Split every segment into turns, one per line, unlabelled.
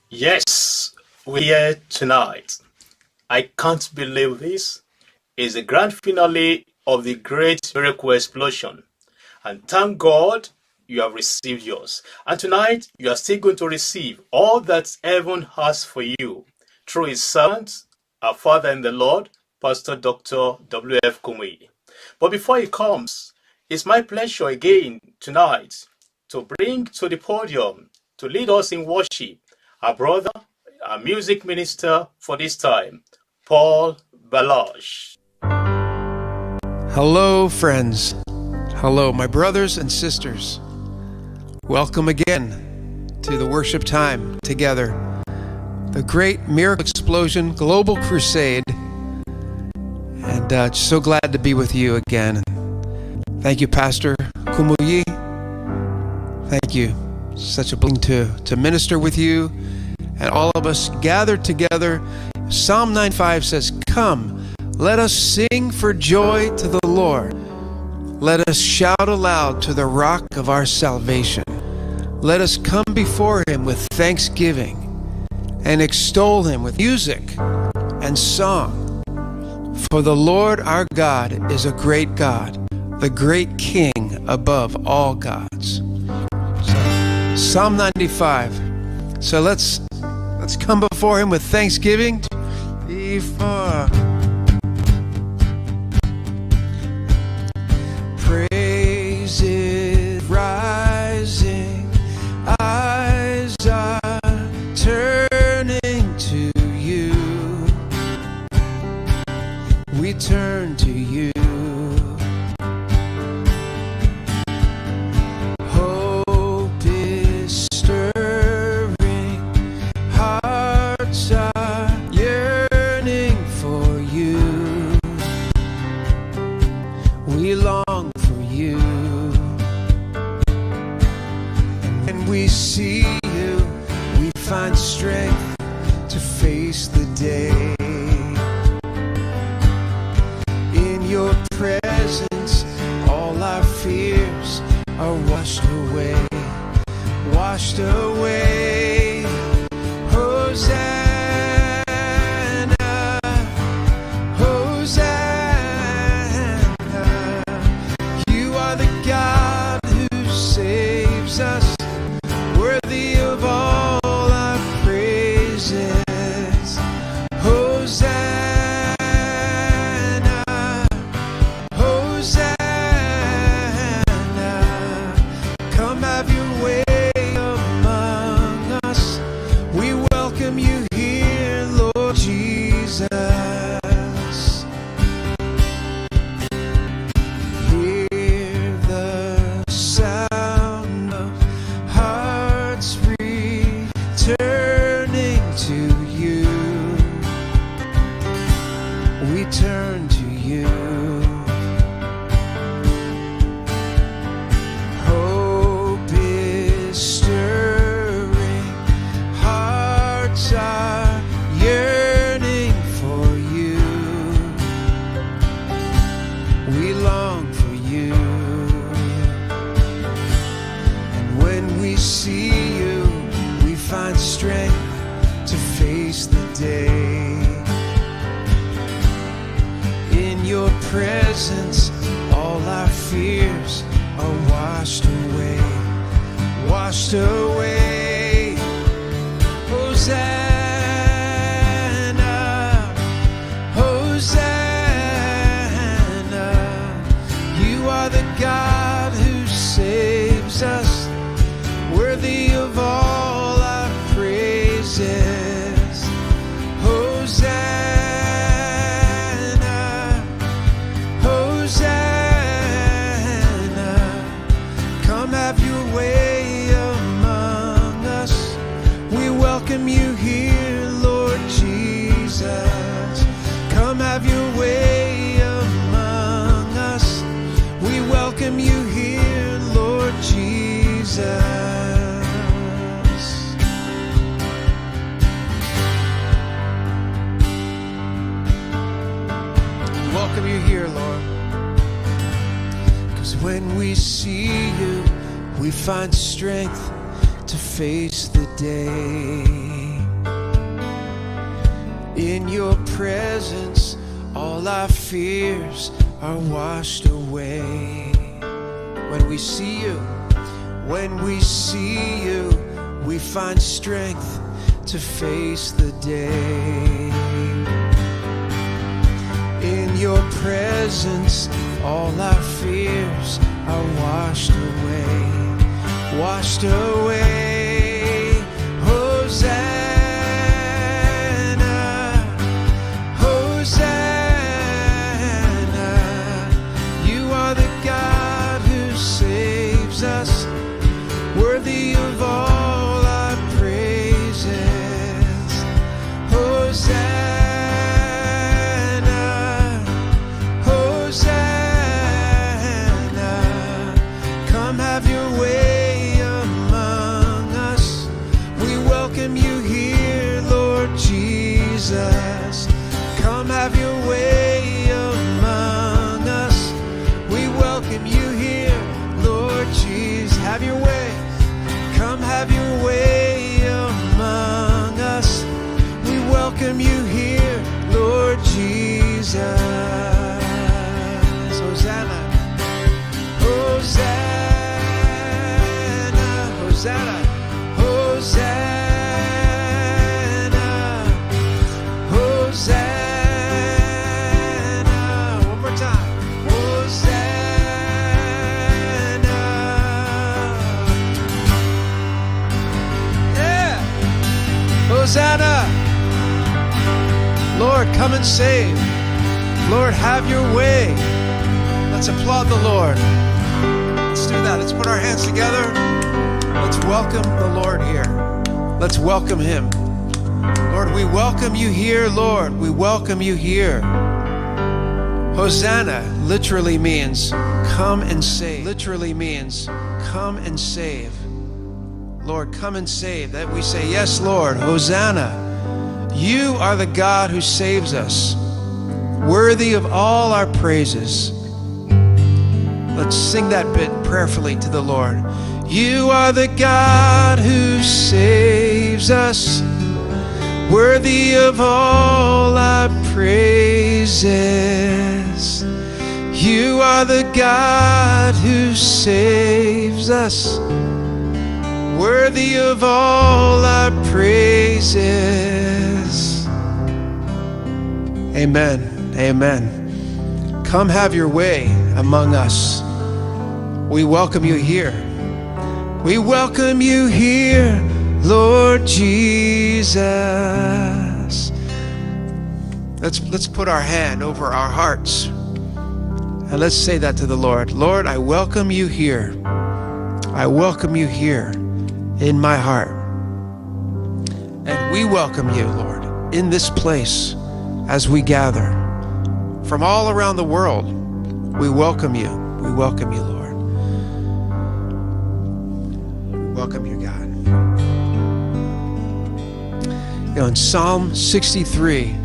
Yes, we're here tonight. I can't believe this. It's the grand finale of the great miracle explosion. And thank God you have received yours. And tonight you are still going to receive all that heaven has for you through his servant, our Father in the Lord, Pastor Dr. W.F. Kumuyi. But before he comes, it's my pleasure again tonight to bring to the podium to lead us in worship our brother, our music minister for this time, Paul Baloche.
Hello, friends. Hello, my brothers and sisters. Welcome again to the worship time together. The great miracle explosion, global crusade. And so glad to be with you again. Thank you, Pastor Kumuyi. Thank you. Such a blessing to minister with you and all of us gathered together. Psalm 95 says, "Come, let us sing for joy to the Lord. Let us shout aloud to the rock of our salvation. Let us come before him with thanksgiving and extol him with music and song. For the Lord our God is a great God, the great King above all gods." Psalm 95. So let's come before him with thanksgiving. Before praise is rising, eyes are turning to you. We turn to you. Hope is stirring, hearts are yearning for you. We long for you. And when we see you, we find strength to face the day. In your presence, all our fears are washed away. Washed away. Hosanna, Hosanna. You are the God who saves us, worthy of all our praises. Hosanna, Hosanna. Come have your way among us. We welcome you here, Lord Jesus. Hear the sound of hearts returning to you. We turn to you. Hope is stirring, hearts are yearning for you. We long for you. And when we see you, we find strength to face the day. In your presence, all our fears are washed away. Washed away. Hosanna, Hosanna. You are the God who saves us, worthy of all our praises. Hosanna, Hosanna. Come have your way among us. We welcome you here, Lord Jesus. Come have your way among us. We welcome you here, Lord Jesus. Welcome you here, Lord. 'Cause when we see you, we find strength to face the day. In your presence, all our fears are washed away. When we see you, we find strength to face the day. In your presence, all our fears are washed away. Washed away. Hosanna, Hosanna. You are the God who saves us, worthy of all our praises. Hosanna, Hosanna. Come have your way among us. We welcome you here, Lord Jesus. Come have your way among us. We welcome you here, Lord Jesus. Have your way. Come have your way among us. We welcome you here, Lord Jesus. Hosanna, Hosanna, Hosanna, Hosanna, Hosanna. One more time. Hosanna. Yeah. Hosanna. Lord, come and save. Lord, have your way. Let's applaud the Lord. Let's do that. Let's put our hands together. Let's welcome the Lord here. Let's welcome him. Lord, we welcome you here, Lord. We welcome you here. Hosanna literally means come and save. Literally means come and save. Lord, come and save. That we say, yes, Lord, Hosanna. You are the God who saves us, worthy of all our praises. Let's sing that bit prayerfully to the Lord. You are the God who saves us, worthy of all our praises. You are the God who saves us, worthy of all our praises. Amen. Amen. Come have your way among us. We welcome you here. We welcome you here, Lord Jesus. Let's put our hand over our hearts and let's say that to the Lord. Lord, I welcome you here. I welcome you here in my heart. And we welcome you, Lord, in this place as we gather from all around the world. We welcome you. We welcome you, Lord. We welcome you, God. You know, in Psalm 63,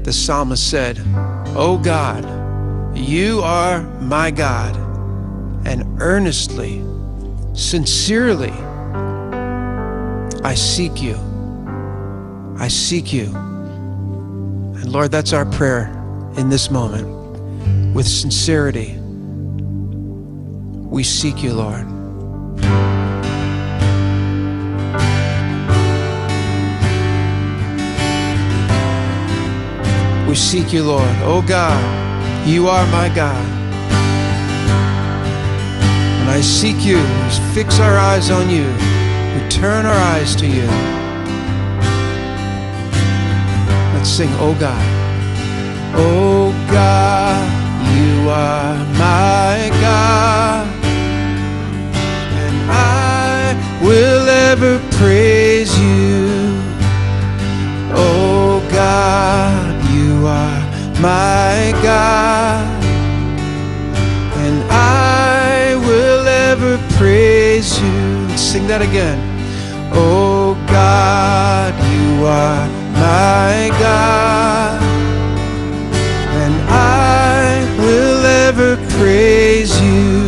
the psalmist said, "O God, you are my God, and earnestly, sincerely, I seek you. I seek you." And Lord, that's our prayer in this moment. With sincerity, we seek you, Lord. We seek you, Lord. Oh God, you are my God. And I seek you. We fix our eyes on you. We turn our eyes to you. Let's sing, oh God. Oh God, you are my God, and I will ever praise you. Oh God, you are my God, and I will ever praise you. Let's sing that again. Oh God, you are my God, and I will ever praise you.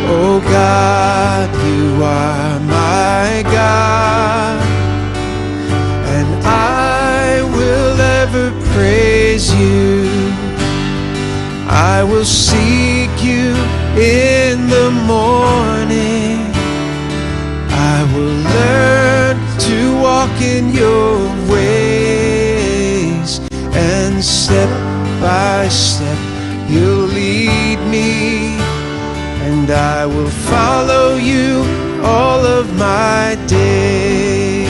Oh God, you are my God, and I will seek you in the morning. I will learn to walk in your ways, and step by step you'll lead me, and I will follow you all of my days.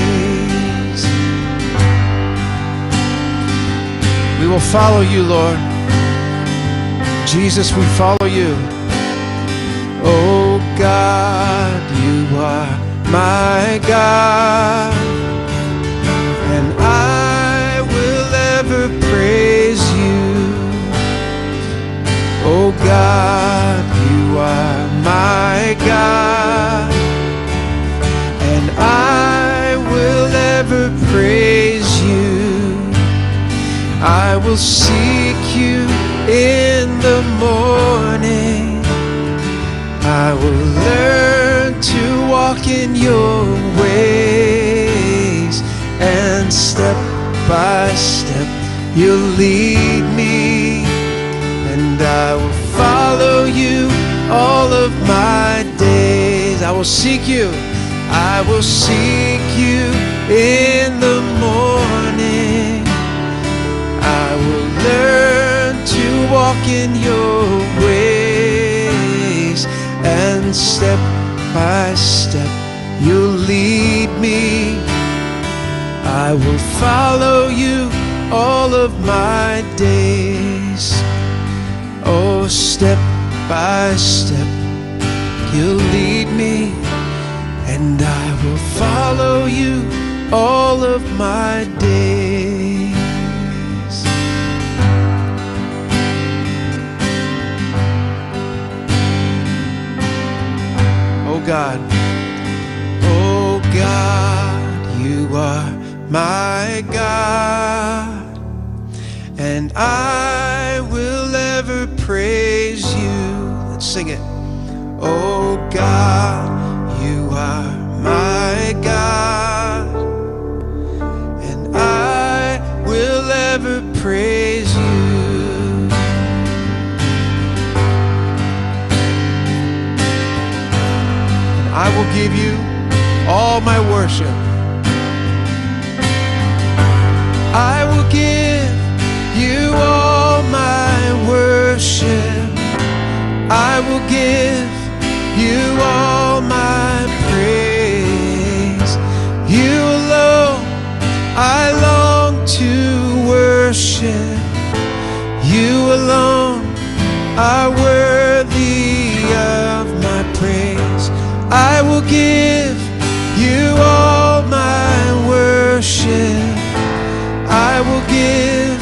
We will follow you, Lord. Jesus, we follow you. Oh God, you are my God, and I will ever praise you. Oh God, you are my God, and I will ever praise you. I will seek you in the morning. I will learn to walk in your ways, and step by step you'll lead me, and I will follow you all of my days. I will seek you. I will seek you in the morning. I will learn to walk in your ways, and step by step you'll lead me. I will follow you all of my days. Oh, step by step you'll lead me, and I will follow you all of my days. Oh God, you are my God, and I will ever praise you. Let's sing it. Oh God, you are my God, and I will ever praise you. And I will give you all my worship. I will give you all my worship. I will give you all my praise. You alone I long to worship. You alone are worthy of my praise. I will give you all my worship. I will give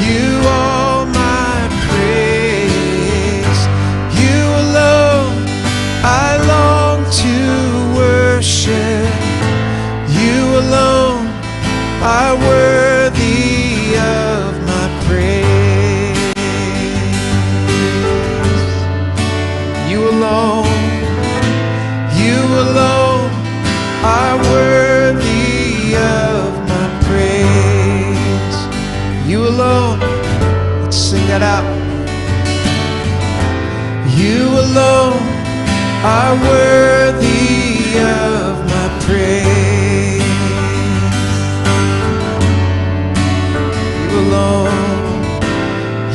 you all my praise. You alone I long to worship. You alone are worthy of my praise. You alone are worthy of my praise. You alone, let's sing that out. You alone are worthy of my praise.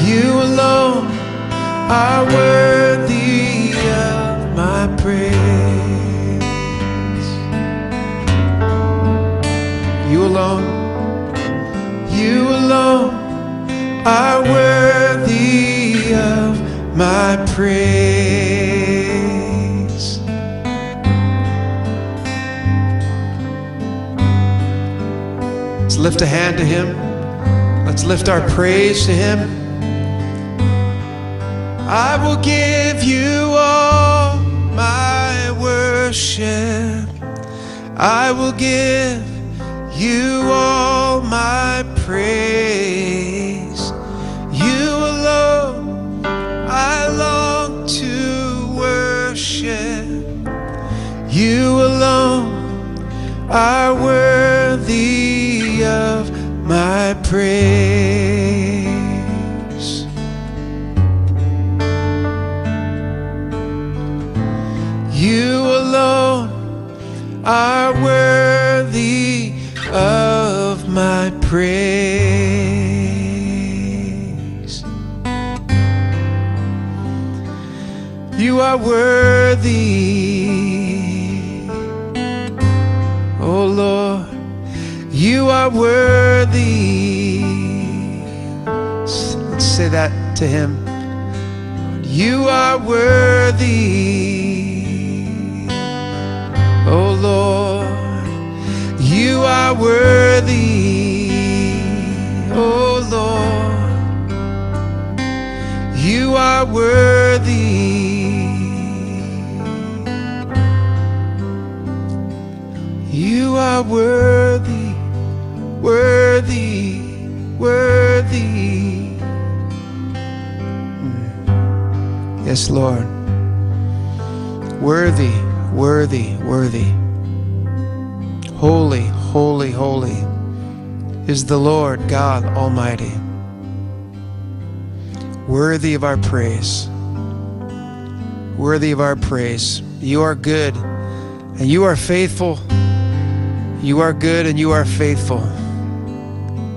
You alone are worthy of my praise. You alone are worthy of my praise. Let's lift a hand to Him. Let's lift our praise to Him. I will give you all my worship. I will give you all my praise. You alone I long to worship. You alone are worthy of my praise. are worthy of my praise. You are worthy, oh Lord, you are worthy. Let's say that to him. You are worthy, oh Lord, you are worthy, oh Lord, you are worthy. You are worthy, worthy, worthy. Yes, Lord. Worthy, worthy, worthy. Holy, holy, holy is the Lord God Almighty. Worthy of our praise. Worthy of our praise. You are good and you are faithful. You are good and you are faithful.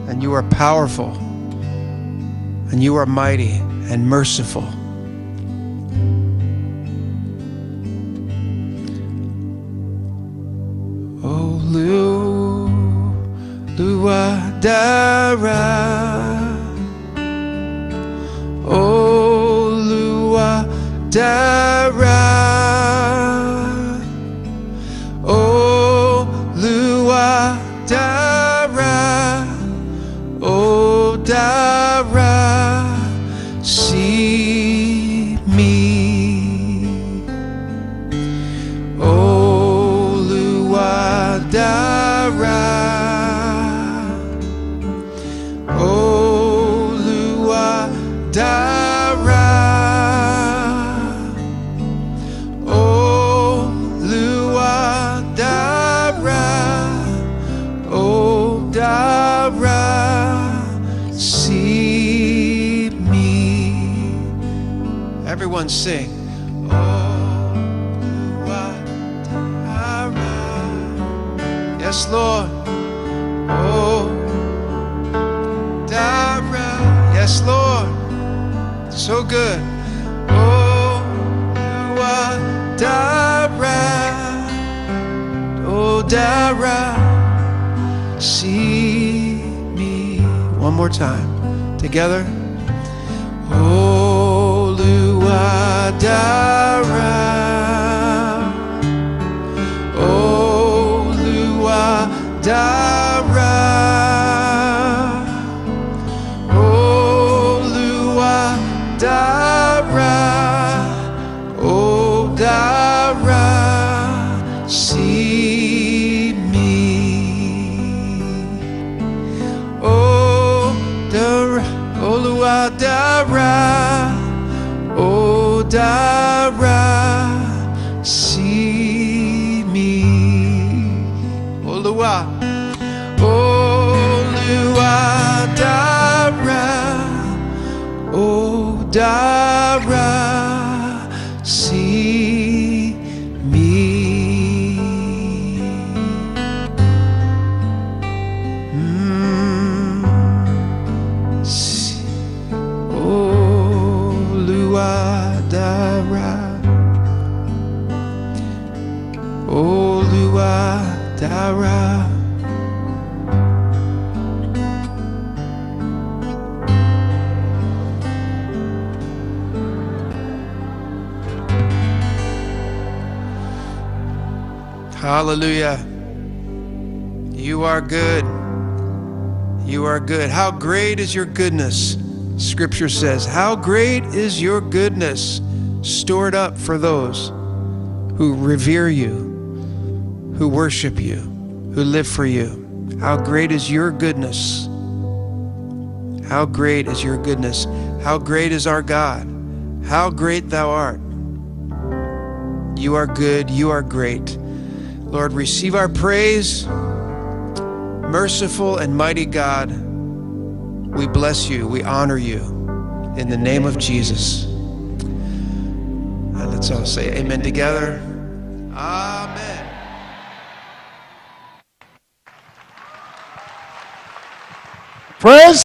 And you are powerful. And you are mighty and merciful. Oh, Luadara. Oh, Luadara. Oh, Luadara. Oh, Dara. See me. Oh, Luadara. Oh, Luadara. Oh, Luadara. Oh, Dara. See me. Everyone sing. Oh, Luadara. Yes, Lord. Oh, Dara. Yes, Lord. So good. Oh, Luadara. Oh, Dara. See me. One more time. Together. Oh, Luadara. Oh, Luadara. Oh, Luadara. Oh, Dara. See me. Oh, Dara. Oh, Luadara. Oh, Dara. See me. Oh, Lua. Oh, Luadara. Oh, Dara. See me. Oh, Luadara. Oh, Luadara. Hallelujah. You are good. You are good. How great is your goodness? Scripture says, how great is your goodness stored up for those who revere you, who worship you, who live for you. How great is your goodness? How great is your goodness? How great is our God? How great thou art. You are good, you are great. Lord, receive our praise. Merciful and mighty God, we bless you, we honor you in the name of Jesus. And let's all say amen together. Amen.
Praise